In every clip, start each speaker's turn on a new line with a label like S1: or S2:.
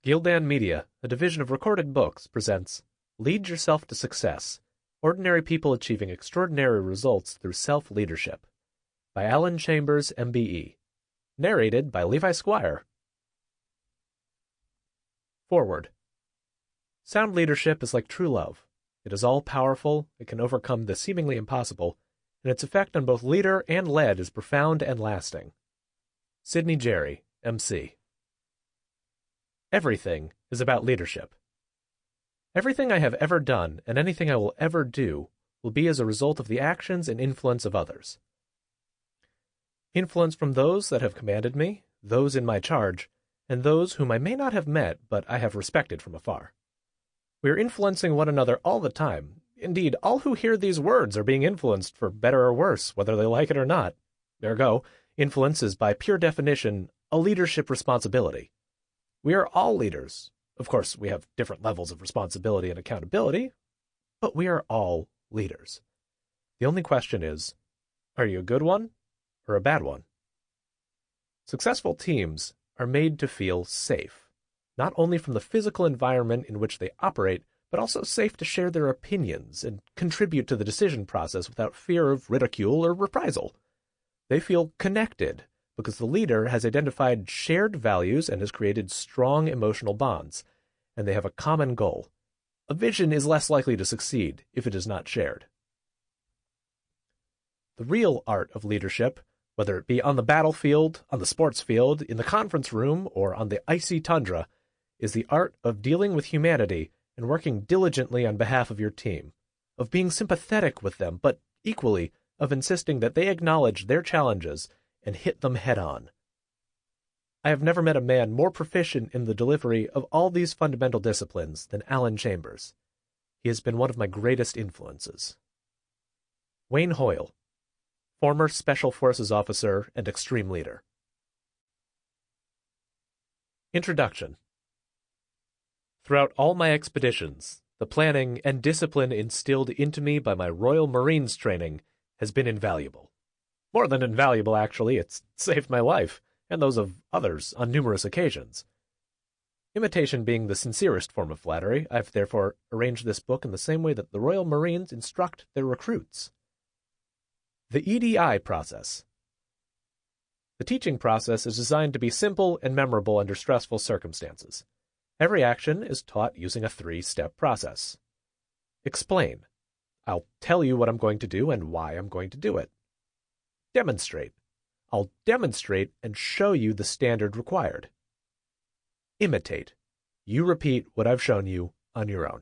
S1: Gildan Media, a division of Recorded Books, presents Lead Yourself to Success, Ordinary People Achieving Extraordinary Results Through Self-Leadership, by Alan Chambers, MBE. Narrated by Levi Squier. Forward. Sound leadership is like true love. It is all-powerful, it can overcome the seemingly impossible, and its effect on both leader and led is profound and lasting. Sidney Jerry, MC. Everything is about leadership. Everything I have ever done and anything I will ever do will be as a result of the actions and influence of others. Influence from those that have commanded me, those in my charge, and those whom I may not have met but I have respected from afar. We are influencing one another all the time. Indeed, all who hear these words are being influenced for better or worse, whether they like it or not. Ergo, influence is by pure definition a leadership responsibility. We are all leaders. Of course, we have different levels of responsibility and accountability, but we are all leaders. The only question is, are you a good one or a bad one? Successful teams are made to feel safe, not only from the physical environment in which they operate, but also safe to share their opinions and contribute to the decision process without fear of ridicule or reprisal. They feel connected because the leader has identified shared values and has created strong emotional bonds, and they have a common goal. A vision is less likely to succeed if it is not shared. The real art of leadership, whether it be on the battlefield, on the sports field, in the conference room, or on the icy tundra, is the art of dealing with humanity and working diligently on behalf of your team, of being sympathetic with them, but equally of insisting that they acknowledge their challenges and hit them head-on. I have never met a man more proficient in the delivery of all these fundamental disciplines than Alan Chambers. He has been one of my greatest influences. Wayne Hoyle, former Special Forces officer and extreme leader. Introduction. Throughout all my expeditions, the planning and discipline instilled into me by my Royal Marines training has been invaluable. More than invaluable, actually. It's saved my life, and those of others, on numerous occasions. Imitation being the sincerest form of flattery, I've therefore arranged this book in the same way that the Royal Marines instruct their recruits. The EDI process. The teaching process is designed to be simple and memorable under stressful circumstances. Every action is taught using a 3-step process. Explain. I'll tell you what I'm going to do and why I'm going to do it. Demonstrate. I'll demonstrate and show you the standard required. Imitate. You repeat what I've shown you on your own.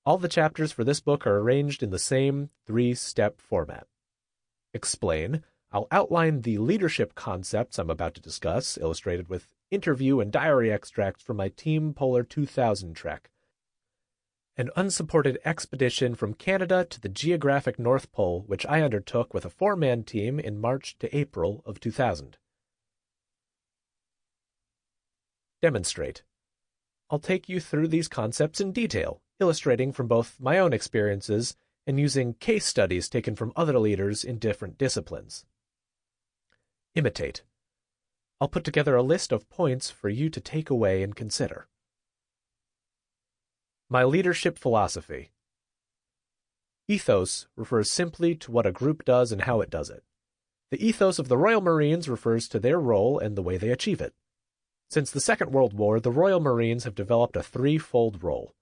S1: All the chapters for this book are arranged in the same 3-step format. Explain. I'll outline the leadership concepts I'm about to discuss, illustrated with interview and diary extracts from my Team Polar 2000 trek, an unsupported expedition from Canada to the geographic North Pole, which I undertook with a 4-man team in March to April of 2000. Demonstrate. I'll take you through these concepts in detail, illustrating from both my own experiences and using case studies taken from other leaders in different disciplines. Imitate. I'll put together a list of points for you to take away and consider. My leadership philosophy. Ethos refers simply to what a group does and how it does it. The ethos of the Royal Marines refers to their role and the way they achieve it. Since the Second World War, the Royal Marines have developed a 3-fold role.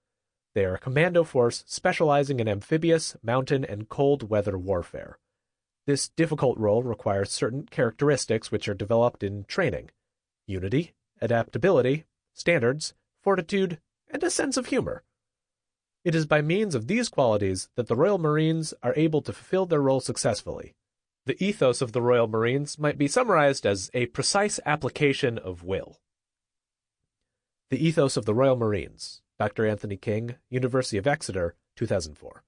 S1: They are a commando force specializing in amphibious, mountain, and cold weather warfare. This difficult role requires certain characteristics which are developed in training: unity, adaptability, standards, fortitude, and a sense of humor. It is by means of these qualities that the Royal Marines are able to fulfill their role successfully. The ethos of the Royal Marines might be summarized as a precise application of will. The ethos of the Royal Marines, Dr. Anthony King, University of Exeter, 2004.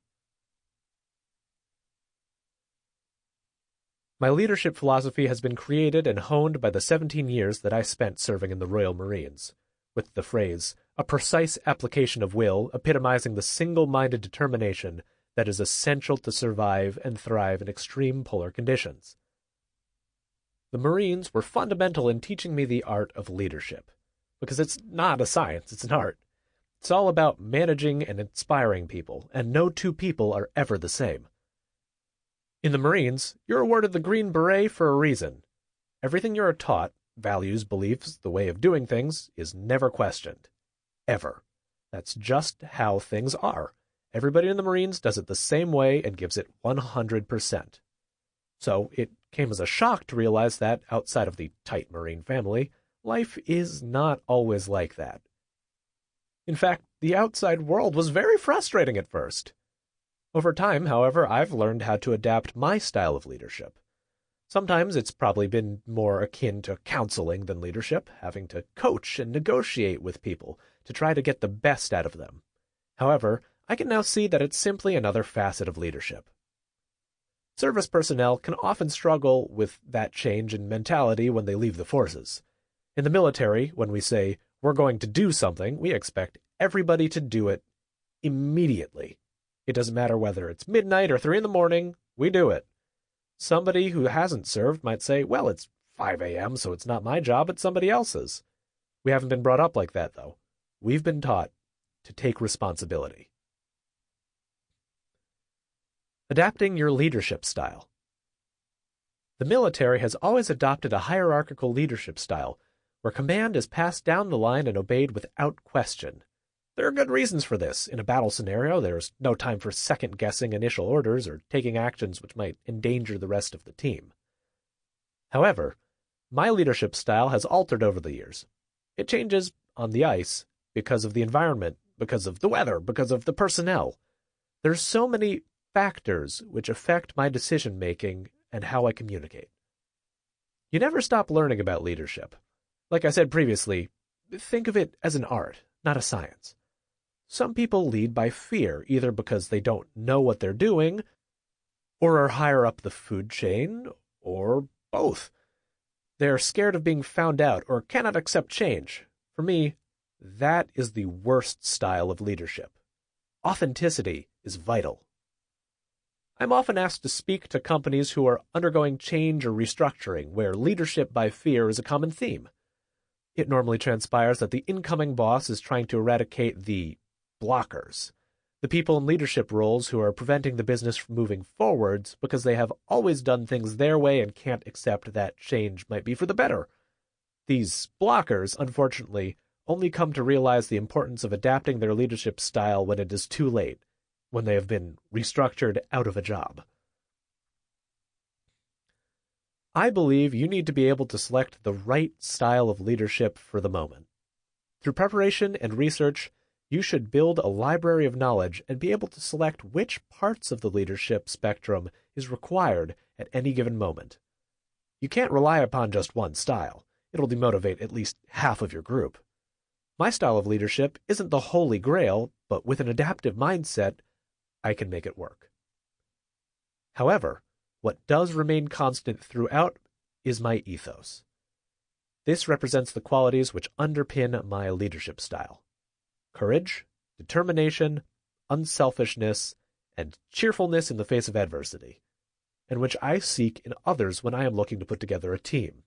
S1: My leadership philosophy has been created and honed by the 17 years that I spent serving in the Royal Marines, with the phrase, a precise application of will, epitomizing the single-minded determination that is essential to survive and thrive in extreme polar conditions. The Marines were fundamental in teaching me the art of leadership. because it's not a science, it's an art. It's all about managing and inspiring people, and no two people are ever the same. In the Marines, you're awarded the Green Beret for a reason. Everything you're taught, values, beliefs, the way of doing things, is never questioned. Ever. That's just how things are. Everybody in the Marines does it the same way and gives it 100%. So it came as a shock to realize that, outside of the tight Marine family, life is not always like that. In fact, the outside world was very frustrating at first. Over time, however, I've learned how to adapt my style of leadership. Sometimes it's probably been more akin to counseling than leadership, having to coach and negotiate with people to try to get the best out of them. However, I can now see that it's simply another facet of leadership. Service personnel can often struggle with that change in mentality when they leave the forces. In the military, when we say, we're going to do something, we expect everybody to do it immediately. It doesn't matter whether it's midnight or 3 in the morning, we do it. Somebody who hasn't served might say, well, it's 5 a.m., so it's not my job, it's somebody else's. We haven't been brought up like that, though. We've been taught to take responsibility. Adapting your leadership style. The military has always adopted a hierarchical leadership style, where command is passed down the line and obeyed without question. There are good reasons for this. In a battle scenario, there's no time for second-guessing initial orders or taking actions which might endanger the rest of the team. However, my leadership style has altered over the years. It changes on the ice because of the environment, because of the weather, because of the personnel. There's so many factors which affect my decision-making and how I communicate. You never stop learning about leadership. Like I said previously, think of it as an art, not a science. Some people lead by fear, either because they don't know what they're doing, or are higher up the food chain, or both. They're scared of being found out or cannot accept change. For me, that is the worst style of leadership. Authenticity is vital. I'm often asked to speak to companies who are undergoing change or restructuring, where leadership by fear is a common theme. It normally transpires that the incoming boss is trying to eradicate the blockers, the people in leadership roles who are preventing the business from moving forwards because they have always done things their way and can't accept that change might be for the better. These blockers, unfortunately, only come to realize the importance of adapting their leadership style when it is too late, when they have been restructured out of a job. I believe you need to be able to select the right style of leadership for the moment. Through preparation and research, you should build a library of knowledge and be able to select which parts of the leadership spectrum is required at any given moment. You can't rely upon just one style. It'll demotivate at least half of your group. My style of leadership isn't the holy grail, but with an adaptive mindset, I can make it work. However, what does remain constant throughout is my ethos. This represents the qualities which underpin my leadership style: courage, determination, unselfishness, and cheerfulness in the face of adversity, and which I seek in others when I am looking to put together a team.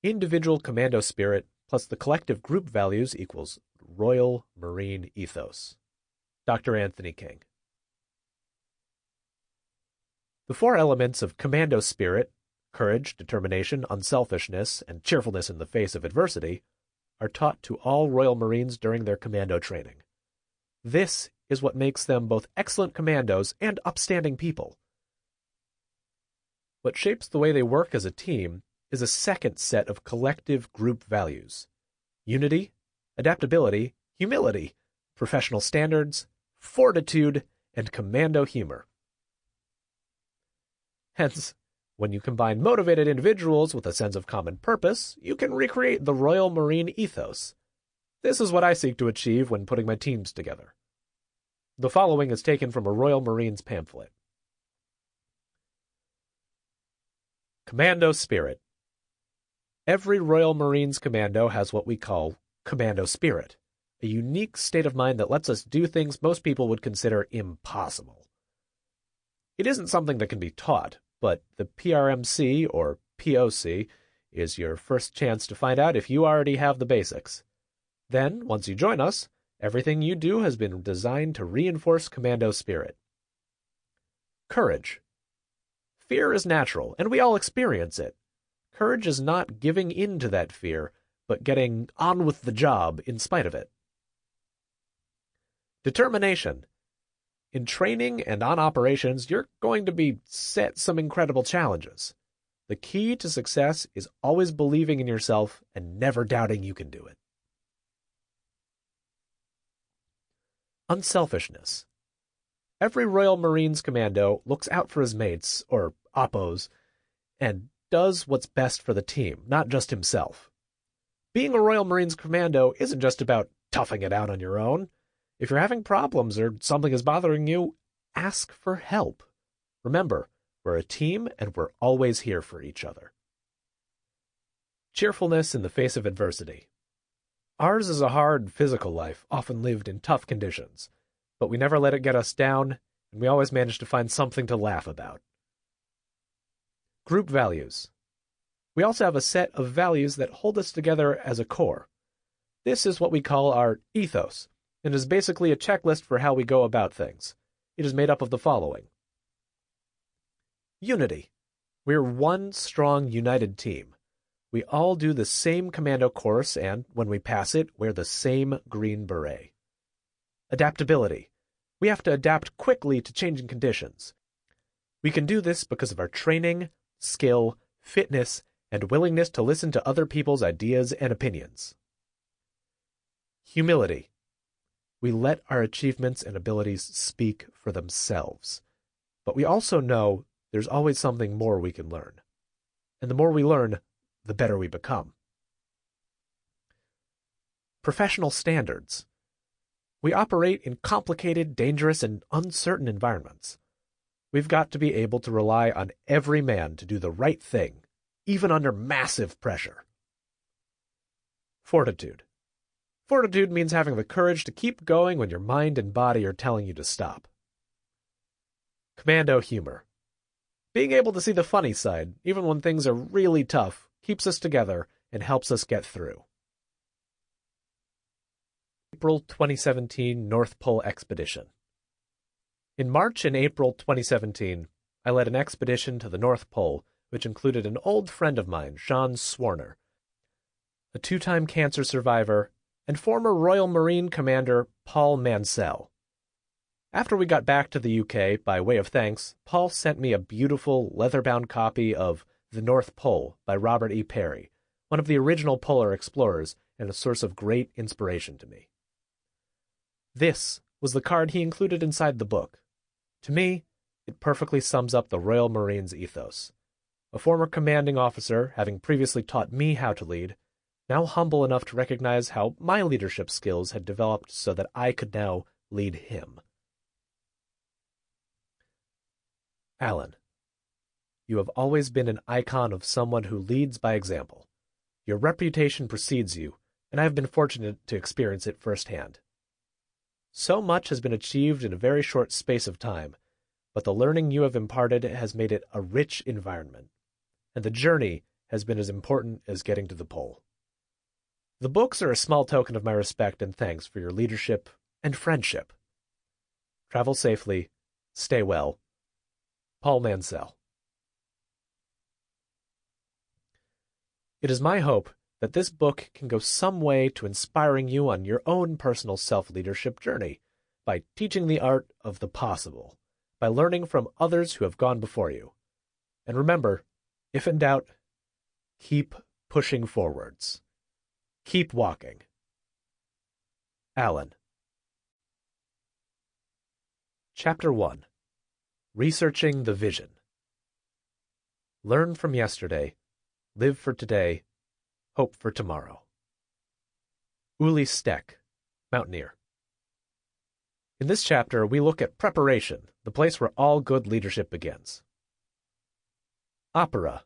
S1: Individual commando spirit plus the collective group values equals Royal Marine ethos. Dr. Anthony King. The 4 elements of commando spirit, courage, determination, unselfishness, and cheerfulness in the face of adversity, are taught to all Royal Marines during their commando training. This is what makes them both excellent commandos and upstanding people. What shapes the way they work as a team is a second set of collective group values: unity, adaptability, humility, professional standards, fortitude, and commando humor. Hence, when you combine motivated individuals with a sense of common purpose, you can recreate the Royal Marine ethos. This is what I seek to achieve when putting my teams together. The following is taken from a Royal Marines pamphlet. Commando spirit. Every Royal Marines commando has what we call commando spirit, a unique state of mind that lets us do things most people would consider impossible. It isn't something that can be taught, but the PRMC, or POC, is your first chance to find out if you already have the basics. Then, once you join us, everything you do has been designed to reinforce commando spirit. Courage. Fear is natural, and we all experience it. Courage is not giving in to that fear, but getting on with the job in spite of it. Determination. In training and on operations, you're going to be set some incredible challenges. The key to success is always believing in yourself and never doubting you can do it. Unselfishness. Every Royal Marines commando looks out for his mates, or oppos, and does what's best for the team, not just himself. Being a Royal Marines commando isn't just about toughing it out on your own. If you're having problems or something is bothering you, ask for help. Remember, we're a team and we're always here for each other. Cheerfulness in the face of adversity. Ours is a hard physical life, often lived in tough conditions, but we never let it get us down, and we always manage to find something to laugh about. Group values. We also have a set of values that hold us together as a core. This is what we call our ethos, and is basically a checklist for how we go about things. It is made up of the following. Unity. We're one strong, united team. We all do the same commando course, and when we pass it, wear the same green beret. Adaptability. We have to adapt quickly to changing conditions. We can do this because of our training, skill, fitness, and willingness to listen to other people's ideas and opinions. Humility. We let our achievements and abilities speak for themselves. But we also know there's always something more we can learn. And the more we learn, the better we become. Professional standards. We operate in complicated, dangerous, and uncertain environments. We've got to be able to rely on every man to do the right thing, even under massive pressure. Fortitude. Fortitude means having the courage to keep going when your mind and body are telling you to stop. Commando humor. Being able to see the funny side, even when things are really tough, keeps us together and helps us get through. April 2017 North Pole Expedition. In March and April 2017, I led an expedition to the North Pole, which included an old friend of mine, Sean Swarner, a two-time cancer survivor, and former Royal Marine Commander Paul Mansell. After we got back to the UK, by way of thanks, Paul sent me a beautiful leather-bound copy of The North Pole by Robert E. Peary, one of the original polar explorers and a source of great inspiration to me. This was the card he included inside the book. To me, it perfectly sums up the Royal Marines ethos. A former commanding officer, having previously taught me how to lead, now humble enough to recognize how my leadership skills had developed so that I could now lead him. Alan, you have always been an icon of someone who leads by example. Your reputation precedes you, and I have been fortunate to experience it firsthand. So much has been achieved in a very short space of time, but the learning you have imparted has made it a rich environment, and the journey has been as important as getting to the pole. The books are a small token of my respect and thanks for your leadership and friendship. Travel safely, stay well. Paul Mansell. It is my hope that this book can go some way to inspiring you on your own personal self-leadership journey by teaching the art of the possible, by learning from others who have gone before you. And remember, if in doubt, keep pushing forwards. Keep walking. Alan. Chapter 1. Researching the Vision. Learn from yesterday, live for today, hope for tomorrow. Uli Steck, Mountaineer. In this chapter, we look at preparation, the place where all good leadership begins. Opera.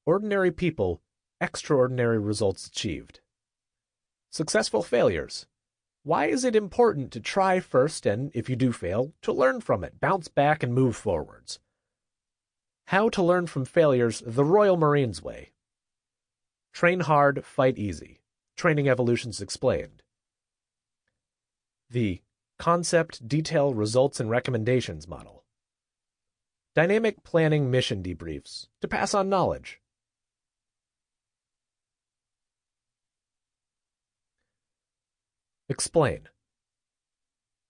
S1: Ordinary people, extraordinary results achieved. Successful failures. Why is it important to try first and, if you do fail, to learn from it, bounce back, and move forwards? How to learn from failures the Royal Marines way. Train hard, fight easy. Training Evolutions Explained. The Concept, Detail, Results, and Recommendations model. Dynamic Planning Mission Debriefs to pass on knowledge. Explain.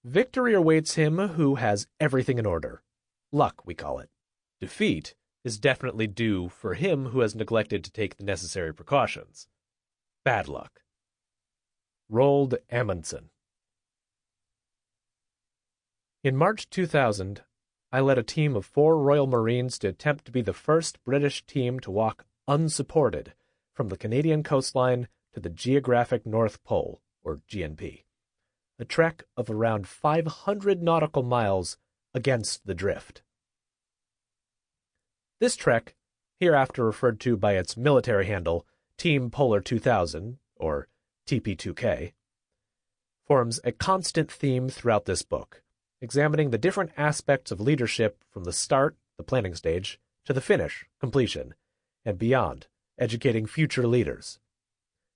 S1: Victory awaits him who has everything in order. Luck, we call it. Defeat is definitely due for him who has neglected to take the necessary precautions. Bad luck. Roald Amundsen. In March 2000, I led a team of 4 Royal Marines to attempt to be the first British team to walk unsupported from the Canadian coastline to the Geographic North Pole, or GNP, a trek of around 500 nautical miles against the drift. This trek, hereafter referred to by its military handle, Team Polar 2000, or TP2K, forms a constant theme throughout this book, examining the different aspects of leadership from the start, the planning stage, to the finish, completion, and beyond, educating future leaders.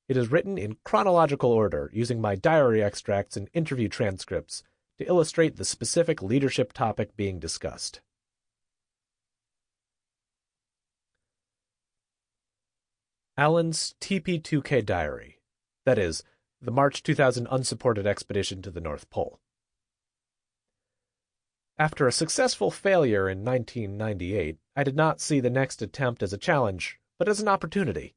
S1: It is written in chronological order, using my diary extracts and interview transcripts to illustrate the specific leadership topic being discussed. Alan's TP2K diary, that is, the March 2000 unsupported expedition to the North Pole. After a successful failure in 1998, I did not see the next attempt as a challenge, but as an opportunity.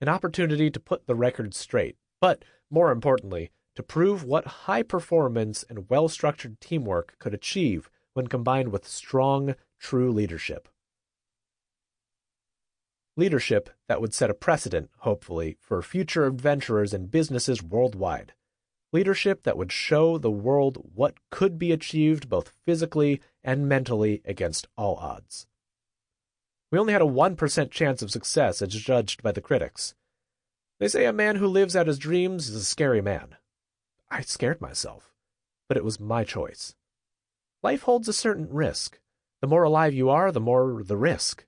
S1: An opportunity to put the record straight, but, more importantly, to prove what high performance and well-structured teamwork could achieve when combined with strong, true leadership. Leadership that would set a precedent, hopefully, for future adventurers and businesses worldwide. Leadership that would show the world what could be achieved both physically and mentally against all odds. We only had a 1% chance of success as judged by the critics. They say a man who lives out his dreams is a scary man. I scared myself, but it was my choice. Life holds a certain risk. The more alive you are, the more the risk.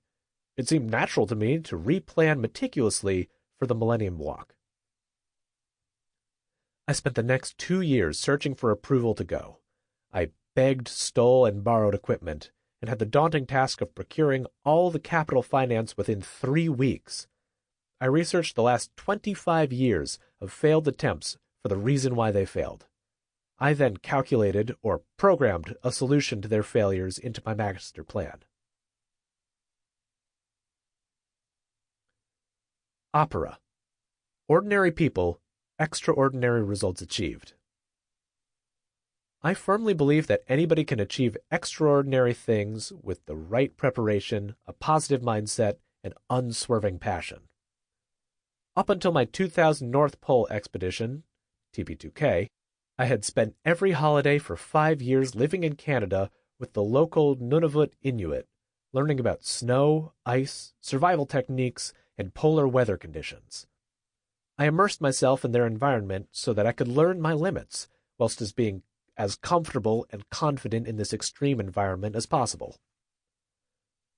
S1: It seemed natural to me to replan meticulously for the Millennium Walk. I spent the next 2 years searching for approval to go. I begged, stole, and borrowed equipment, and had the daunting task of procuring all the capital finance within 3 weeks. I researched the last 25 years of failed attempts for the reason why they failed. I then calculated or programmed a solution to their failures into my master plan. Opera. Ordinary people, extraordinary results achieved. I firmly believe that anybody can achieve extraordinary things with the right preparation, a positive mindset, and unswerving passion. Up until my 2000 North Pole expedition, TP2K, I had spent every holiday for 5 years living in Canada with the local Nunavut Inuit, learning about snow, ice, survival techniques, and polar weather conditions. I immersed myself in their environment so that I could learn my limits, whilst being as comfortable and confident in this extreme environment as possible.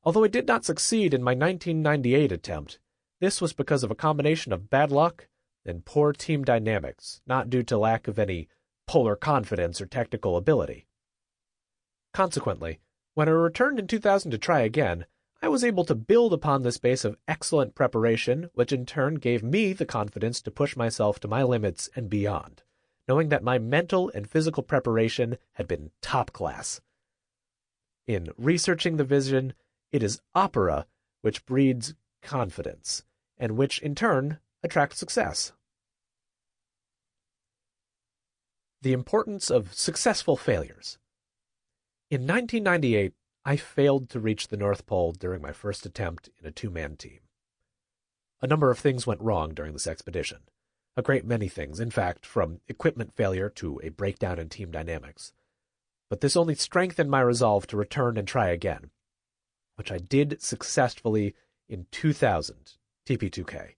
S1: Although I did not succeed in my 1998 attempt, this was because of a combination of bad luck and poor team dynamics, not due to lack of any polar confidence or technical ability. Consequently, when I returned in 2000 to try again, I was able to build upon this base of excellent preparation, which in turn gave me the confidence to push myself to my limits and beyond, knowing that my mental and physical preparation had been top class. In researching the vision, it is opera which breeds confidence, and which in turn attracts success. The importance of successful failures. In 1998, I failed to reach the North Pole during my first attempt in a 2-man team. A number of things went wrong during this expedition. A great many things, in fact, from equipment failure to a breakdown in team dynamics. But this only strengthened my resolve to return and try again, which I did successfully in 2000, TP2K.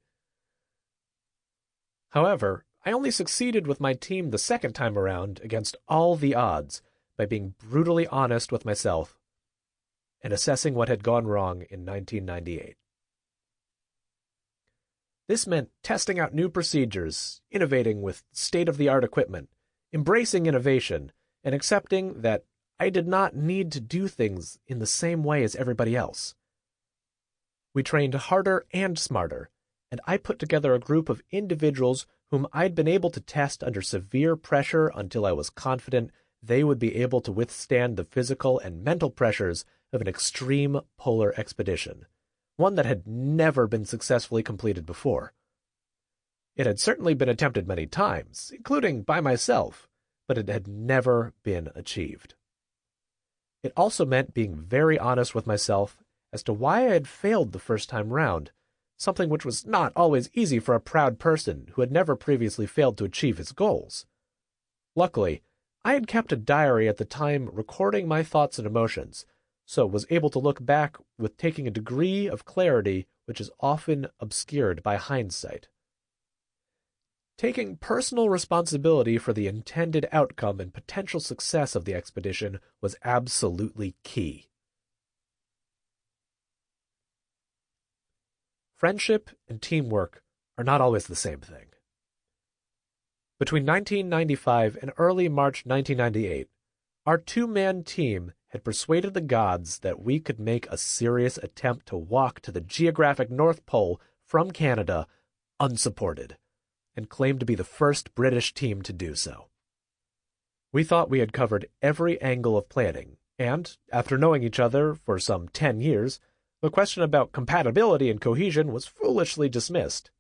S1: However, I only succeeded with my team the second time around against all the odds by being brutally honest with myself and assessing what had gone wrong in 1998. This meant testing out new procedures, innovating with state-of-the-art equipment, embracing innovation, and accepting that I did not need to do things in the same way as everybody else. We trained harder and smarter, and I put together a group of individuals whom I'd been able to test under severe pressure until I was confident they would be able to withstand the physical and mental pressures of an extreme polar expedition, one that had never been successfully completed before. It had certainly been attempted many times, including by myself, but it had never been achieved. It also meant being very honest with myself as to why I had failed the first time round, something which was not always easy for a proud person who had never previously failed to achieve his goals. Luckily, I had kept a diary at the time recording my thoughts and emotions, so was able to look back with taking a degree of clarity which is often obscured by hindsight. Taking personal responsibility for the intended outcome and potential success of the expedition was absolutely key. Friendship and teamwork are not always the same thing. Between 1995 and early March 1998, our two-man team had persuaded the gods that we could make a serious attempt to walk to the geographic North Pole from Canada unsupported, and claimed to be the first British team to do so. We thought we had covered every angle of planning, and, after knowing each other for some 10 years, the question about compatibility and cohesion was foolishly dismissed.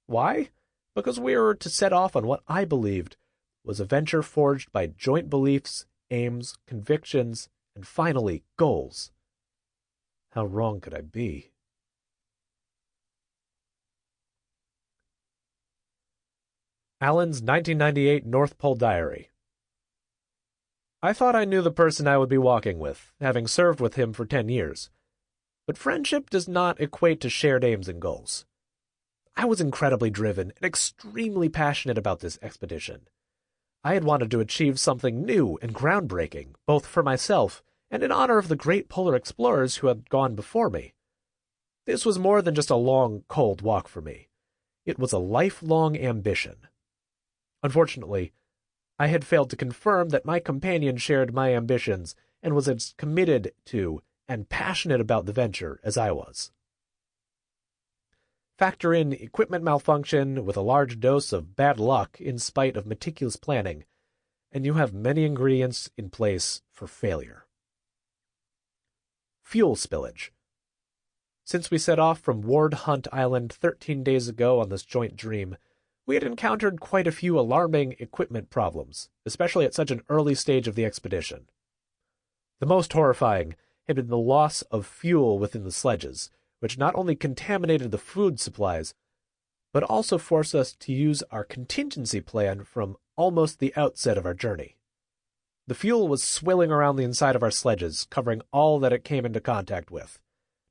S1: Why? Because we were to set off on what I believed was a venture forged by joint beliefs, aims, convictions, and finally, goals. How wrong could I be? Alan's 1998 North Pole Diary. I thought I knew the person I would be walking with, having served with him for 10 years. But friendship does not equate to shared aims and goals. I was incredibly driven and extremely passionate about this expedition. I had wanted to achieve something new and groundbreaking, both for myself and in honor of the great polar explorers who had gone before me. This was more than just a long, cold walk for me. It was a lifelong ambition. Unfortunately, I had failed to confirm that my companion shared my ambitions and was as committed to and passionate about the venture as I was. Factor in equipment malfunction with a large dose of bad luck in spite of meticulous planning, and you have many ingredients in place for failure. Fuel spillage. Since we set off from Ward Hunt Island 13 days ago on this joint dream, we had encountered quite a few alarming equipment problems, especially at such an early stage of the expedition. The most horrifying had been the loss of fuel within the sledges, which not only contaminated the food supplies, but also forced us to use our contingency plan from almost the outset of our journey. The fuel was swilling around the inside of our sledges, covering all that it came into contact with.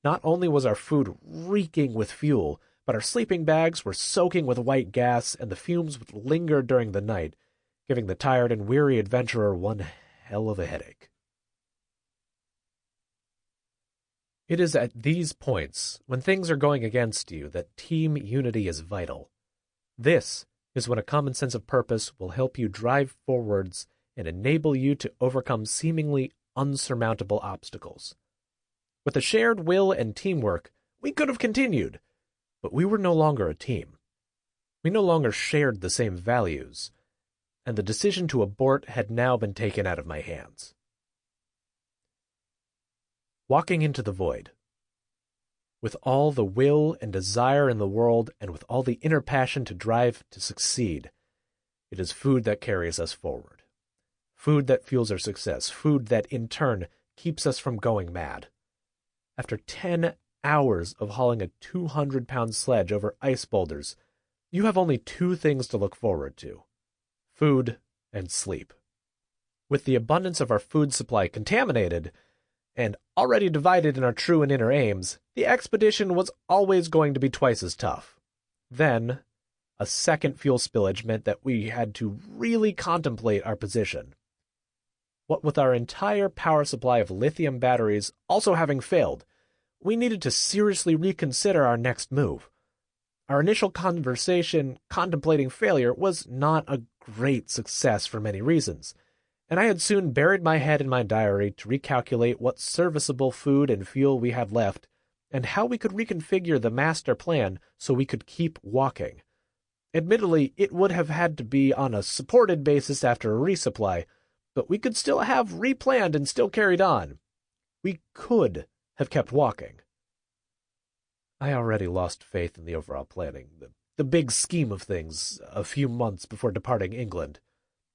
S1: Not only was our food reeking with fuel, but our sleeping bags were soaking with white gas, and the fumes would linger during the night, giving the tired and weary adventurer one hell of a headache. It is at these points, when things are going against you, that team unity is vital. This is when a common sense of purpose will help you drive forwards and enable you to overcome seemingly unsurmountable obstacles. With a shared will and teamwork, we could have continued, but we were no longer a team. We no longer shared the same values, and the decision to abort had now been taken out of my hands. Walking into the void. With all the will and desire in the world, and with all the inner passion to drive to succeed, it is food that carries us forward. Food that fuels our success. Food that, in turn, keeps us from going mad. After 10 hours of hauling a 200-pound sledge over ice boulders, you have only two things to look forward to: food and sleep. With the abundance of our food supply contaminated, and already divided in our true and inner aims, the expedition was always going to be twice as tough. Then, a second fuel spillage meant that we had to really contemplate our position. What with our entire power supply of lithium batteries also having failed, we needed to seriously reconsider our next move. Our initial conversation contemplating failure was not a great success for many reasons, and I had soon buried my head in my diary to recalculate what serviceable food and fuel we had left and how we could reconfigure the master plan so we could keep walking. Admittedly, it would have had to be on a supported basis after a resupply, but we could still have replanned and still carried on. We could have kept walking. I already lost faith in the overall planning, the big scheme of things, a few months before departing England.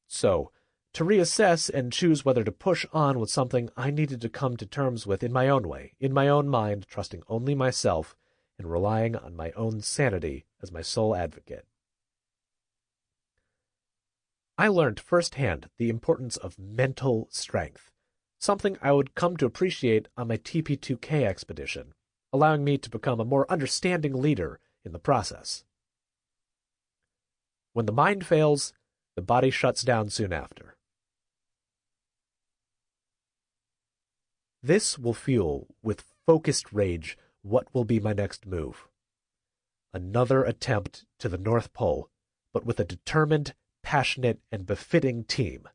S1: So, to reassess and choose whether to push on with something I needed to come to terms with in my own way, in my own mind, trusting only myself, and relying on my own sanity as my sole advocate. I learned firsthand the importance of mental strength, something I would come to appreciate on my TP2K expedition, allowing me to become a more understanding leader in the process. When the mind fails, the body shuts down soon after. This will fuel, with focused rage, what will be my next move. Another attempt to the North Pole, but with a determined, passionate, and befitting team.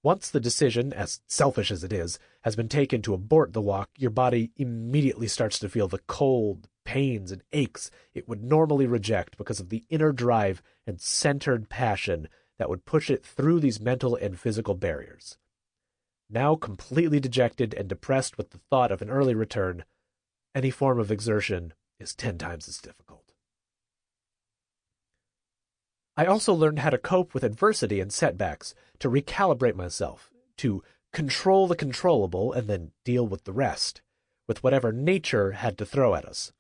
S1: Once the decision, as selfish as it is, has been taken to abort the walk, your body immediately starts to feel the cold, pains, and aches it would normally reject because of the inner drive and centered passion that would push it through these mental and physical barriers. Now completely dejected and depressed with the thought of an early return, any form of exertion is 10 times as difficult. I also learned how to cope with adversity and setbacks, to recalibrate myself, to control the controllable and then deal with the rest, with whatever nature had to throw at us.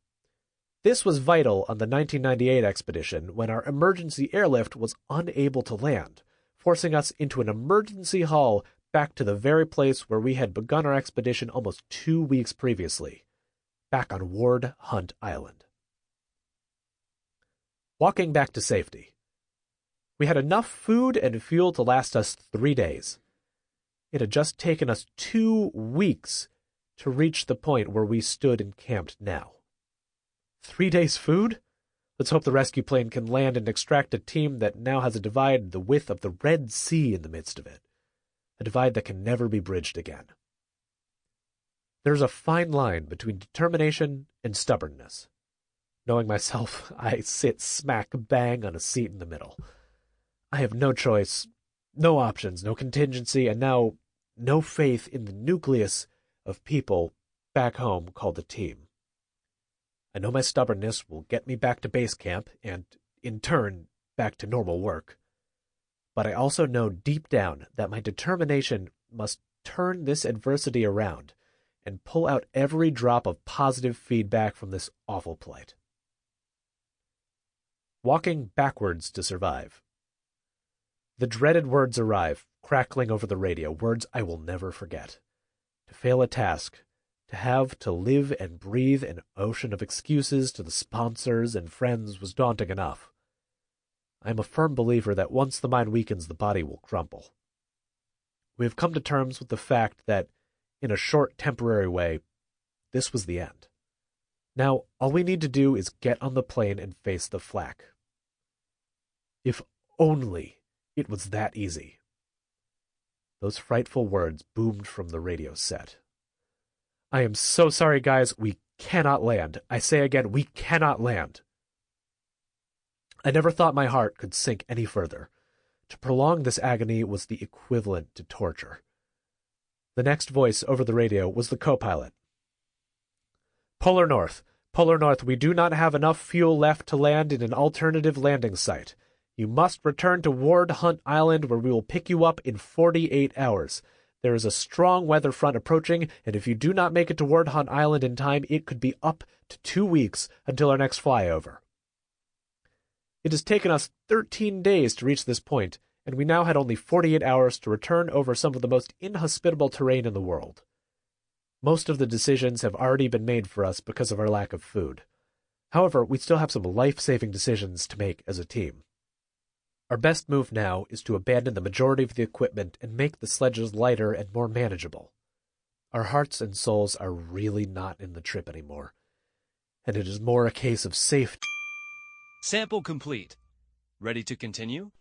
S1: This was vital on the 1998 expedition when our emergency airlift was unable to land, forcing us into an emergency haul back to the very place where we had begun our expedition almost 2 weeks previously, back on Ward Hunt Island. Walking back to safety. We had enough food and fuel to last us 3 days. It had just taken us 2 weeks to reach the point where we stood encamped now. 3 days' food? Let's hope the rescue plane can land and extract a team that now has a divide the width of the Red Sea in the midst of it. A divide that can never be bridged again. There's a fine line between determination and stubbornness. Knowing myself, I sit smack bang on a seat in the middle. I have no choice, no options, no contingency, and now no faith in the nucleus of people back home called a team. I know my stubbornness will get me back to base camp and, in turn, back to normal work. But I also know deep down that my determination must turn this adversity around and pull out every drop of positive feedback from this awful plight. Walking backwards to survive. The dreaded words arrive, crackling over the radio, words I will never forget. To fail a task, to have to live and breathe an ocean of excuses to the sponsors and friends was daunting enough. I am a firm believer that once the mind weakens, the body will crumble. We have come to terms with the fact that, in a short, temporary way, this was the end. Now, all we need to do is get on the plane and face the flak. If only it was that easy. Those frightful words boomed from the radio set. I am so sorry, guys. We cannot land. I say again, we cannot land. I never thought my heart could sink any further. To prolong this agony was the equivalent to torture. The next voice over the radio was the co-pilot. Polar North, we do not have enough fuel left to land in an alternative landing site. You must return to Ward Hunt Island where we will pick you up in 48 hours. There is a strong weather front approaching, and if you do not make it to Ward Hunt Island in time, it could be up to 2 weeks until our next flyover. It has taken us 13 days to reach this point, and we now had only 48 hours to return over some of the most inhospitable terrain in the world. Most of the decisions have already been made for us because of our lack of food. However, we still have some life-saving decisions to make as a team. Our best move now is to abandon the majority of the equipment and make the sledges lighter and more manageable. Our hearts and souls are really not in the trip anymore, and it is more a case of safety.
S2: Sample complete. Ready to continue?